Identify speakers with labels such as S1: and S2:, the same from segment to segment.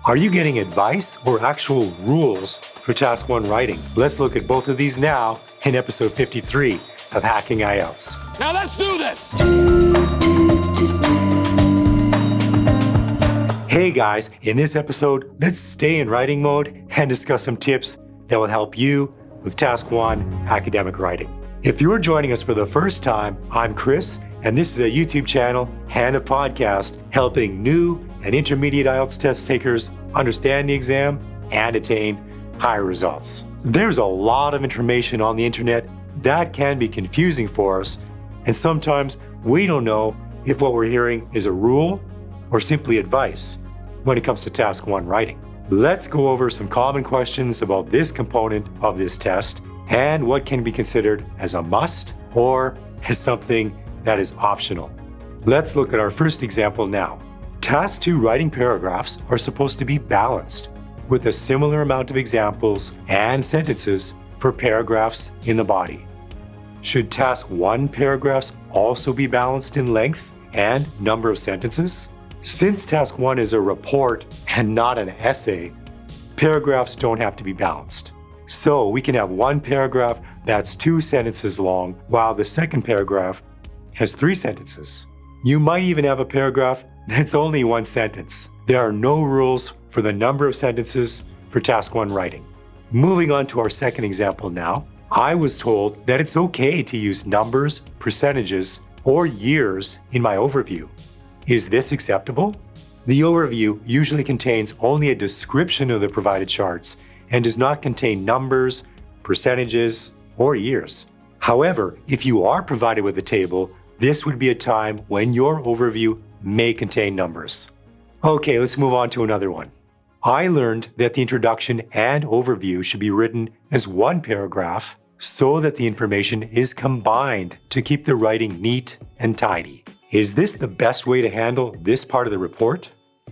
S1: Are you getting advice or actual rules for Task 1 writing? Let's look at both of these now in episode 53 of Hacking IELTS.
S2: Now let's do this!
S1: Hey guys, in this episode, let's stay in writing mode and discuss some tips that will help you with Task 1 academic writing. If you're joining us for the first time, I'm Chris, and this is a YouTube channel and a podcast helping new and intermediate IELTS test takers understand the exam and attain higher results. There's a lot of information on the internet that can be confusing for us, and sometimes we don't know if what we're hearing is a rule or simply advice when it comes to Task 1 writing. Let's go over some common questions about this component of this test and what can be considered as a must or as something that is optional. Let's look at our first example now. Task 2 writing paragraphs are supposed to be balanced with a similar amount of examples and sentences for paragraphs in the body. Should Task 1 paragraphs also be balanced in length and number of sentences? Since Task 1 is a report and not an essay, paragraphs don't have to be balanced. So we can have one paragraph that's 2 sentences long, while the second paragraph has 3 sentences. You might even have a paragraph that's only 1 sentence. There are no rules for the number of sentences for Task 1 writing. Moving on to our second example now, I was told that it's okay to use numbers, percentages, or years in my overview. Is this acceptable? The overview usually contains only a description of the provided charts and does not contain numbers, percentages, or years. However, if you are provided with a table, this would be a time when your overview may contain numbers. Okay, let's move on to another one. I learned that the introduction and overview should be written as one paragraph so that the information is combined to keep the writing neat and tidy. Is this the best way to handle this part of the report?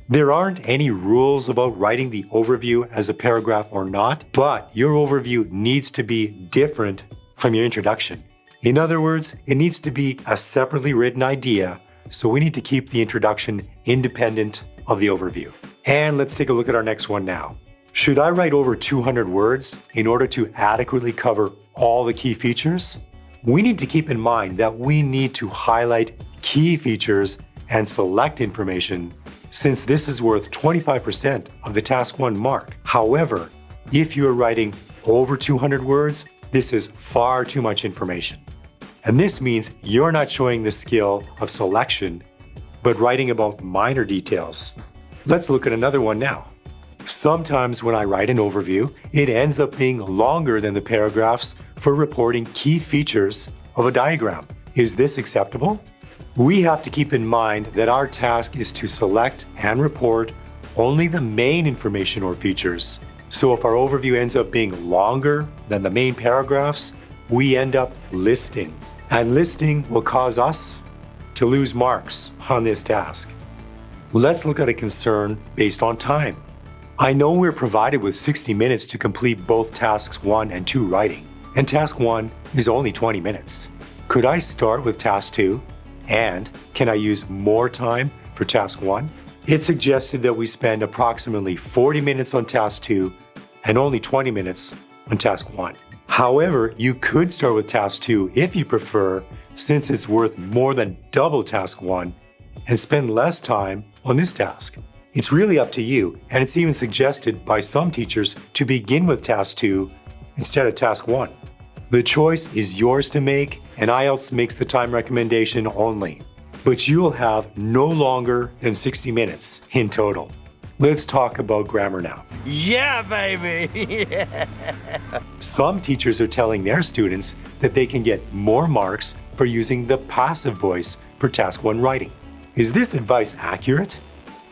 S1: There aren't any rules about writing the overview as a paragraph or not, but your overview needs to be different from your introduction. In other words, it needs to be a separately written idea, so we need to keep the introduction independent of the overview. And let's take a look at our next one now. Should I write over 200 words in order to adequately cover all the key features? We need to keep in mind that we need to highlight key features and select information, since this is worth 25% of the Task 1 mark. However, if you are writing over 200 words, this is far too much information. And this means you're not showing the skill of selection, but writing about minor details. Let's look at another one now. Sometimes when I write an overview, it ends up being longer than the paragraphs for reporting key features of a diagram. Is this acceptable? We have to keep in mind that our task is to select and report only the main information or features. So if our overview ends up being longer than the main paragraphs, we end up listing. And listing will cause us to lose marks on this task. Let's look at a concern based on time. I know we're provided with 60 minutes to complete both tasks 1 and 2 writing, and task 1 is only 20 minutes. Could I start with task 2? And can I use more time for task 1? It's suggested that we spend approximately 40 minutes on task 2 and only 20 minutes on task 1. However, you could start with task 2 if you prefer, since it's worth more than double task 1, and spend less time on this task. It's really up to you, and it's even suggested by some teachers to begin with task 2 instead of task 1. The choice is yours to make, and IELTS makes the time recommendation only. But you'll have no longer than 60 minutes in total. Let's talk about grammar now.
S2: Yeah, baby!
S1: Some teachers are telling their students that they can get more marks for using the passive voice for task 1 writing. Is this advice accurate?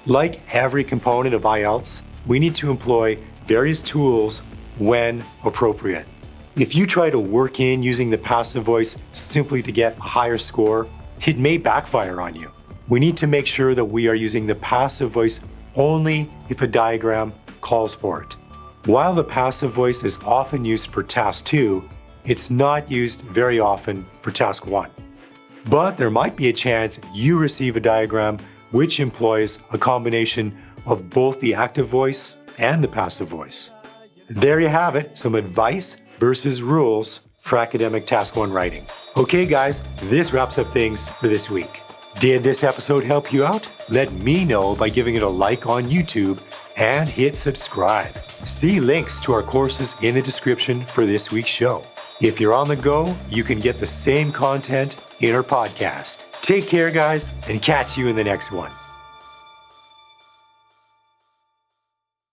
S1: Like every component of IELTS, we need to employ various tools when appropriate. If you try to work in using the passive voice simply to get a higher score, it may backfire on you. We need to make sure that we are using the passive voice only if a diagram calls for it. While the passive voice is often used for task 2, it's not used very often for task 1. But there might be a chance you receive a diagram which employs a combination of both the active voice and the passive voice. There you have it, some advice versus rules for academic task 1 writing. Okay guys, this wraps up things for this week. Did this episode help you out? Let me know by giving it a like on YouTube and hit subscribe. See links to our courses in the description for this week's show. If you're on the go, you can get the same content in our podcast. Take care guys, and catch you in the next one.